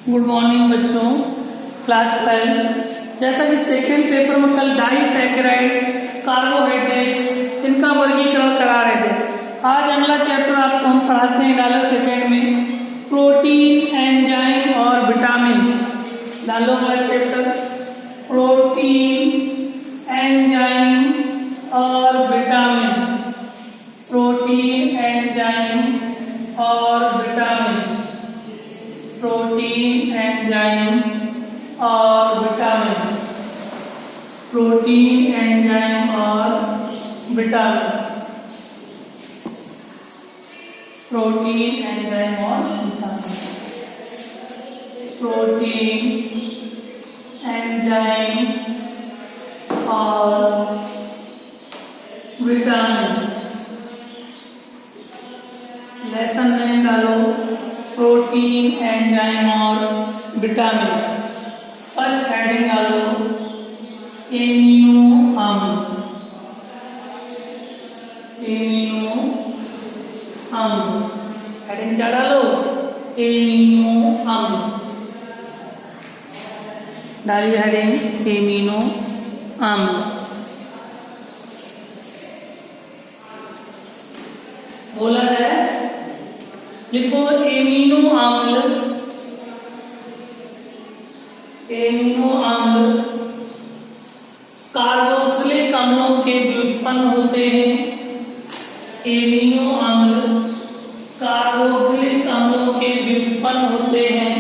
Good morning बच्चों, class 12। जैसा कि सेकेंड पेपर में कल डाइसैकेराइड, कार्बोहाइड्रेट इनका वर्गीकरण करा रहे थे। आज अगला चैप्टर आपको हम पढ़ाते हैं डालो सेकेंड में प्रोटीन, एंजाइम और विटामिन। डालो अगला चैप्टर प्रोटीन, एंजाइम और विटामिन। प्रोटीन, एंजाइम और विटामिन। प्रोटीन, एंजाइम और विटामिन। प्रोटीन, एंजाइम और विटामिन। प्रोटीन, एंजाइम और विटामिन। प्रोटीन, एंजाइम और विटामिन। लेसन में डालो प्रोटीन, एंजाइम और विटामिन। फर्स्ट हेडिंग डालो एमिनो अम्ल। एमिनो अम्ल हेडिंग क्या डालो? एमिनो अम्ल डालिए। हेडिंग एमिनो अम्ल। बोला है, लिखो एमिनो अम्ल। एमिनो अम्ल कार्बोक्सिलिक अम्लों के व्युत्पन्न होते हैं। एमिनो अम्ल कार्बोक्सिलिक अम्लों के व्युत्पन्न होते हैं।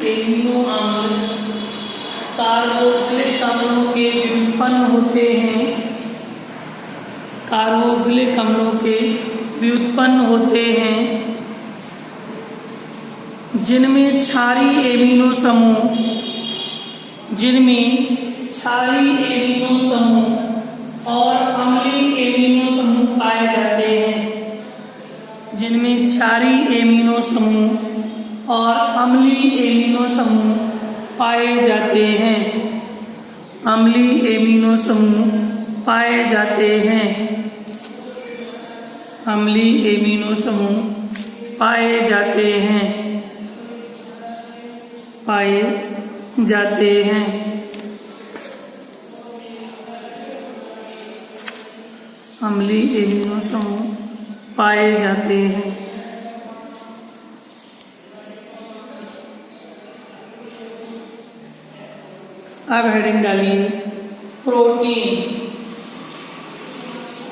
एमिनो अम्ल कार्बोक्सिलिक अम्लों के व्युत्पन्न होते हैं। कार्बोक्सिलिक अम्लों के व्युत्पन्न होते हैं जिनमें क्षारीय एमिनो समूह और अम्लीय एमिनो समूह पाए जाते हैं। जिनमें क्षारीय एमिनो समूह और अम्लीय एमिनो समूह पाए जाते हैं। अम्लीय एमिनो समूह पाए जाते हैं। अम्लीय एमिनो समूह पाए जाते हैं। पाए जाते हैं। अम्लीय एमिनो समूह पाए जाते हैं। अब हेडिंग डालिए प्रोटीन।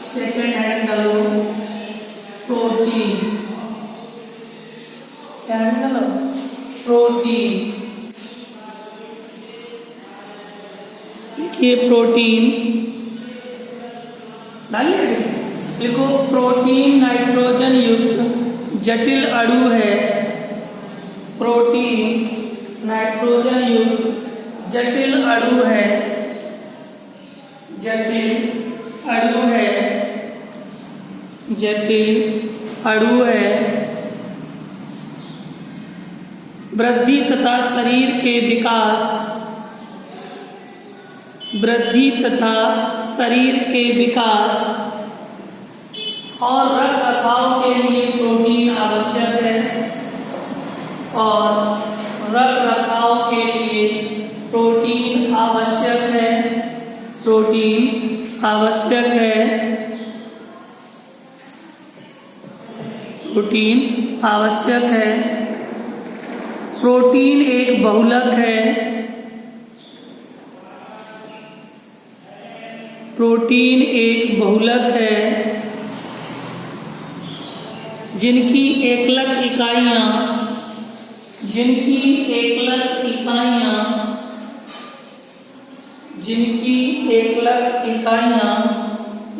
सेकेंड हेडिंग डालो प्रोटीन। क्या हेडिंग डालो? प्रोटीन। देखिए प्रोटीन डालिए। लिखो प्रोटीन नाइट्रोजन युक्त जटिल अणु है। प्रोटीन नाइट्रोजन युक्त जटिल अणु है। जटिल अणु है। जटिल अणु है। वृद्धि तथा शरीर के विकास और रख रखाव के लिए प्रोटीन आवश्यक है। और रख रखाव के लिए प्रोटीन आवश्यक है। प्रोटीन आवश्यक है। प्रोटीन आवश्यक है। प्रोटीन एक बहुलक है। प्रोटीन एक बहुलक है जिनकी एकलक इकाइयां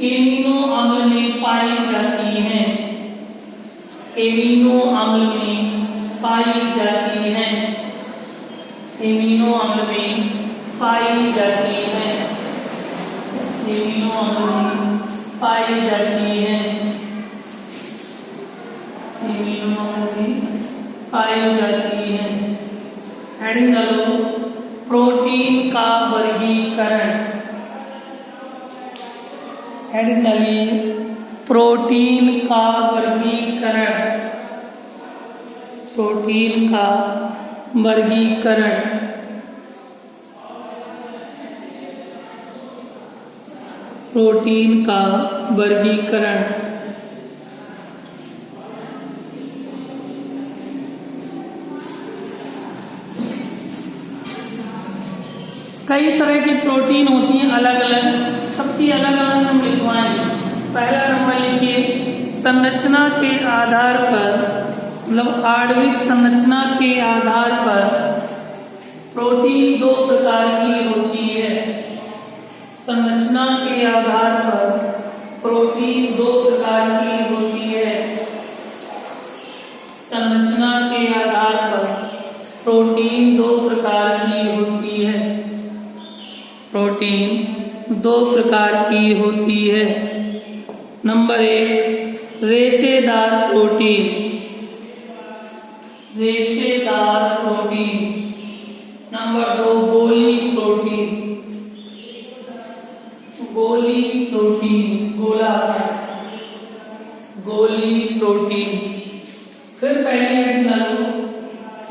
एमिनो अम्ल में पाई जाती हैं। एमिनो अम्ल में पाई जाती हैं। एमिनो अम्ल में पाई जाती हैं। एमिनो अम्ल में पाई जाती हैं। एमिनो अम्ल में पाई जाती हैं। हेडिंग डालो प्रोटीन का वर्गीकरण। हेडिंग डालिए प्रोटीन का वर्गीकरण। प्रोटीन का वर्गीकरण। प्रोटीन का वर्गीकरण। कई तरह की प्रोटीन होती हैं अलग अलग, सबकी अलग अलग हम लिखवाएंगे। पहला नंबर लिखिए, संरचना के आधार पर, मतलब आणविक संरचना के आधार पर प्रोटीन दो प्रकार की होती है। संरचना के आधार पर प्रोटीन दो प्रकार की होती है। संरचना के आधार पर प्रोटीन दो प्रकार की होती है। प्रोटीन दो प्रकार की होती है। नंबर 1, रेशेदार प्रोटीन। रेशेदार प्रोटीन। नंबर 2, गोली प्रोटीन। गोली प्रोटीन, गोला, गोली प्रोटीन। फिर पहले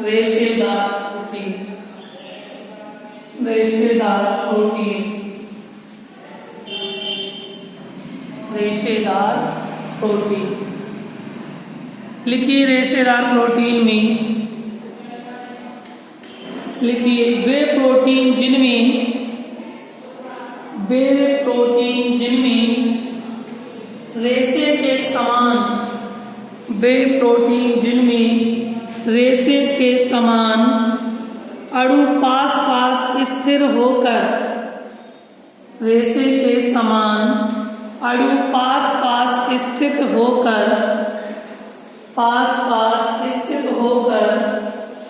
रेशेदार प्रोटीन। रेशेदार प्रोटीन। रेशेदार प्रोटीन लिखिए। रेशेदार प्रोटीन में लिखिए, वे प्रोटीन जिनमें रेशे के समान, वे प्रोटीन जिनमें रेशे के समान अणु पास पास स्थिर होकर, रेशे के समान अणु पास पास स्थित होकर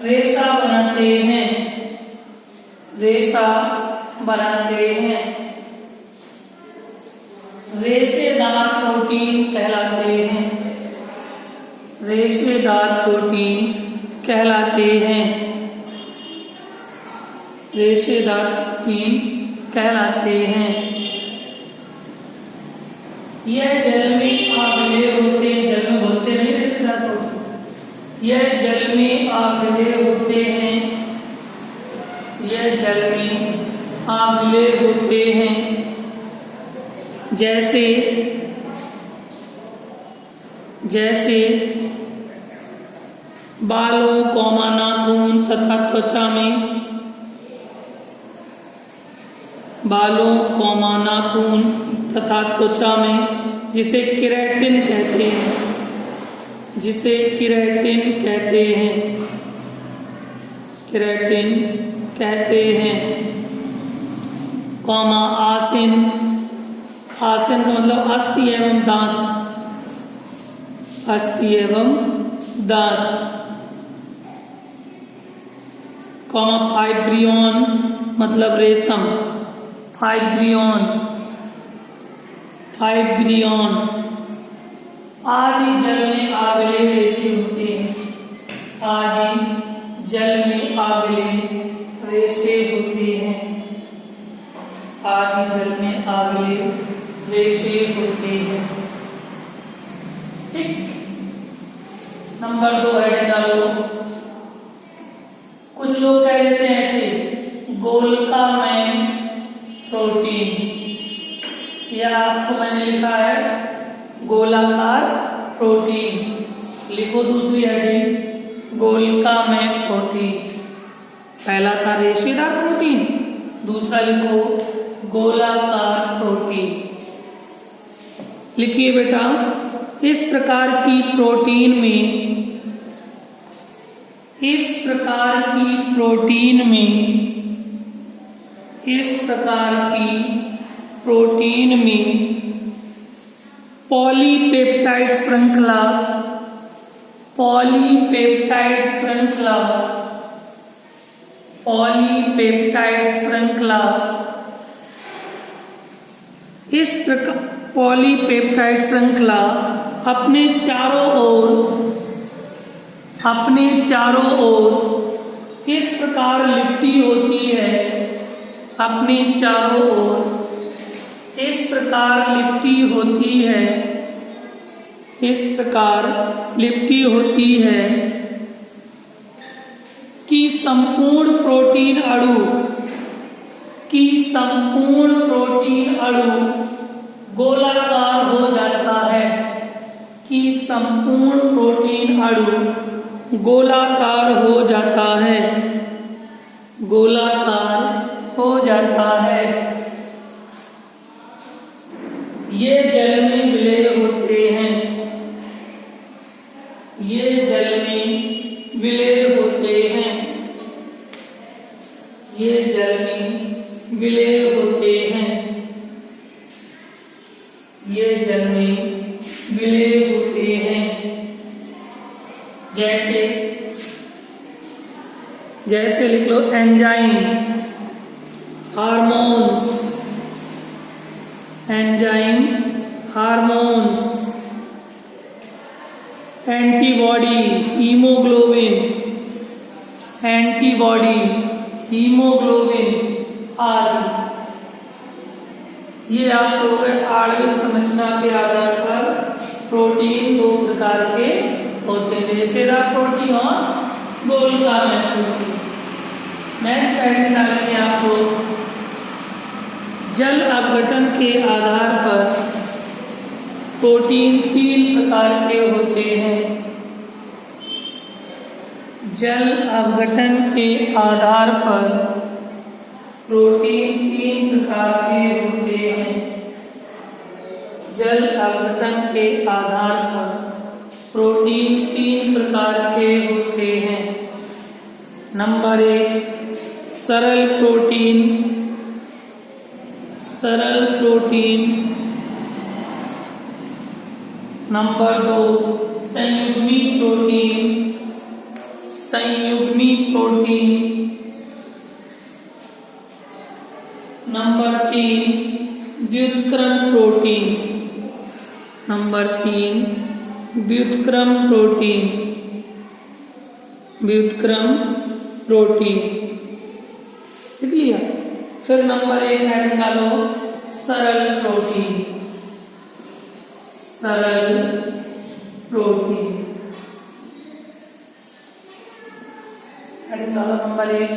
रेशा बनाते हैं। रेशा बनाते हैं। रेशेदार प्रोटीन कहलाते हैं। रेशेदार प्रोटीन कहलाते हैं। रेशेदार प्रोटीन कहलाते हैं। यह जल में आविले होते हैं। जल में बोलते नहीं रेशेदार प्रोटीन। यह जल में आविले होते हैं। यह जल में आविले होते हैं। जैसे बालों, नाखून तथा त्वचा में, बालों, नाखून तथा त्वचा में, जिसे केराटिन कहते हैं। जिसे केराटिन कहते हैं। केराटिन कहते हैं। आसिन, आसिन का मतलब अस्थि एवं दांत। अस्थि एवं दांत। फाइब्रियन मतलब रेशम। फाइब्रियन, फाइब्रियन। आदि जल में आविले रेशे होते हैं। आदि जल में आविले रेशे होते हैं। आदि जल में आविले रेशे होते हैं। ठीक। नंबर 2 हेडिंग डालो। कुछ लोग कह देते हैं ऐसे, गोलकामय प्रोटीन, या आपको मैंने लिखा है गोलाकार प्रोटीन। लिखो दूसरी हेडिंग, गोलकामय प्रोटीन। पहला था रेशेदार प्रोटीन, दूसरा लिखो गोलाकार प्रोटीन। लिखिए बेटा, इस प्रकार की प्रोटीन में पॉलीपेप्टाइड श्रृंखला इस प्रकार पॉलीपेप्टाइड श्रृंखला अपने चारों ओर इस प्रकार लिपटी होती है। अपने चारों ओर इस प्रकार लिपटी होती है संपूर्ण प्रोटीन अणु गोलाकार हो जाता है, कि संपूर्ण प्रोटीन अणु गोलाकार हो जाता है, ये जल में विलय होते हैं, जैसे लिख लो एंजाइम, हार्मोन्स, एंटीबॉडी, हीमोग्लोबिन आदि। ये आप लोगों के आणविक संरचना के आधार पर प्रोटीन दो प्रकार के होते हैं, रेशेदार प्रोटीन और गोलकार में प्रोटीन। नेक्स्ट हेडिंग डालेंगे आपको, जल अपघटन के आधार पर प्रोटीन 3 प्रकार के होते हैं। जल अपघटन के आधार पर प्रोटीन 3 प्रकार के होते हैं। जल अपघटन के आधार पर प्रोटीन 3 प्रकार के होते हैं। नंबर 1 सरल प्रोटीन, नंबर 2 संयुग्मी प्रोटीन, नंबर 3 व्युत्क्रम प्रोटीन। लिख लिया। फिर नंबर 1 हेडिंग डालो सरल प्रोटीन। हेडिंग डालो नंबर 1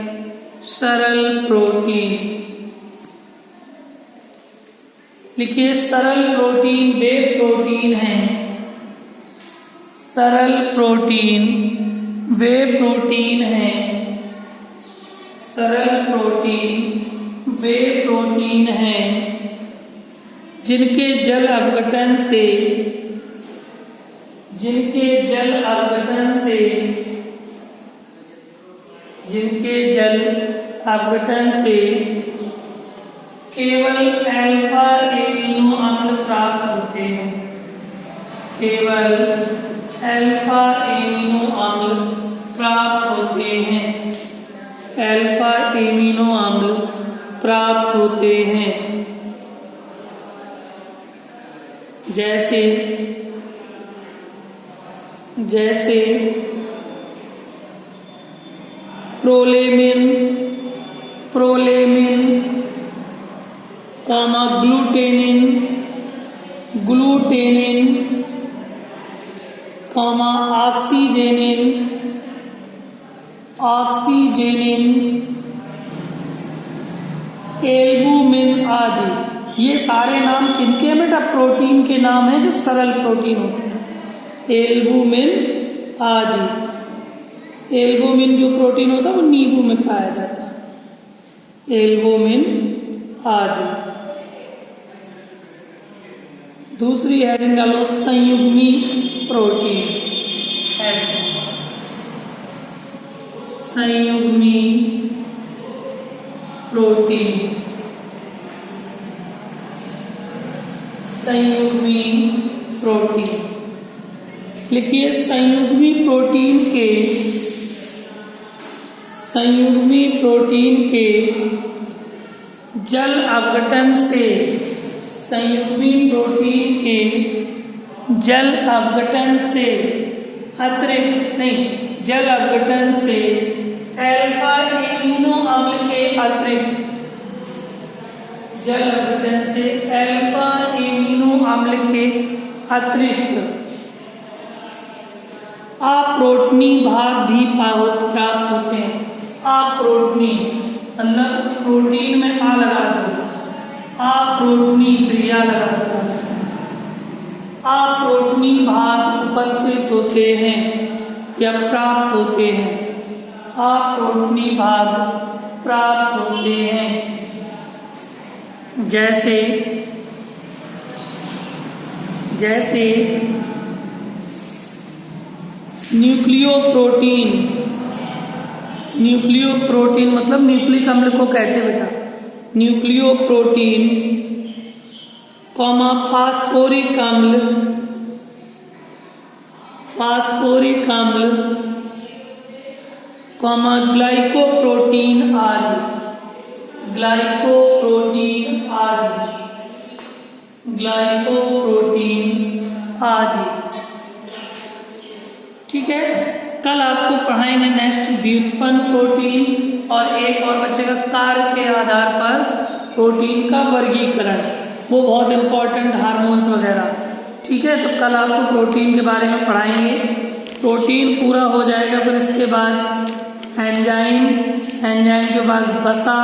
सरल प्रोटीन। लिखिए सरल प्रोटीन वे प्रोटीन हैं, जिनके जल अपघटन से केवल अल्फा एमिनो अम्ल प्राप्त होते हैं, अल्फा एमिनो अम्ल प्राप्त होते हैं। जैसे प्रोलेमिन, ग्लूटेनिन, ऑक्सीजेनिन, एल्बुमिन आदि। ये सारे नाम किनके हैं बेटा? प्रोटीन के नाम हैं जो सरल प्रोटीन होते हैं। एल्बुमिन आदि। एल्बुमिन जो प्रोटीन होता है वो नींबू में पाया जाता है। एल्बुमिन आदि। दूसरी हेडिंग डालो संयुग्मी प्रोटीन। संयुग्मी प्रोटीन। लिखिए संयुग्मी प्रोटीन के जल अपघटन से अतिरिक्त जल अपघटन से अल्फा एमिनो अम्ल के अतिरिक्त अप्रोटनी भाग भी प्राप्त होते हैं। अप्रोटनी, मतलब प्रोटीन में आ लगा दो, अप्रोटनी क्रिया लगा दो। अप्रोटनी भाग उपस्थित होते हैं या प्राप्त होते हैं, अप्रोटनी भाग प्राप्त होते हैं। जैसे न्यूक्लियोप्रोटीन, न्यूक्लियोप्रोटीन मतलब न्यूक्लिक अम्ल को कहते हैं बेटा, न्यूक्लियोप्रोटीन कॉमा फास्फोरिक अम्ल, फास्फोरिक अम्ल कॉमा ग्लाइकोप्रोटीन आदि, ग्लाइकोप्रोटीन आदि, ग्लाइकोप्रोटीन आदि। ठीक है, कल आपको पढ़ाएंगे नेक्स्ट व्युत्पन्न प्रोटीन और एक और बचेगा कार्य के आधार पर प्रोटीन का वर्गीकरण, वो बहुत इंपॉर्टेंट हार्मोन्स वगैरह। ठीक है, तो कल आपको प्रोटीन के बारे में पढ़ाएंगे। प्रोटीन पूरा हो जाएगा, फिर इसके बाद एंजाइम, एंजाइम के बाद वसा,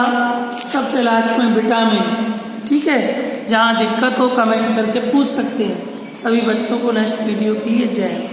सबसे लास्ट में विटामिन। ठीक है, जहाँ दिक्कत हो कमेंट करके पूछ सकते हैं। सभी बच्चों को नेक्स्ट वीडियो के लिए जय।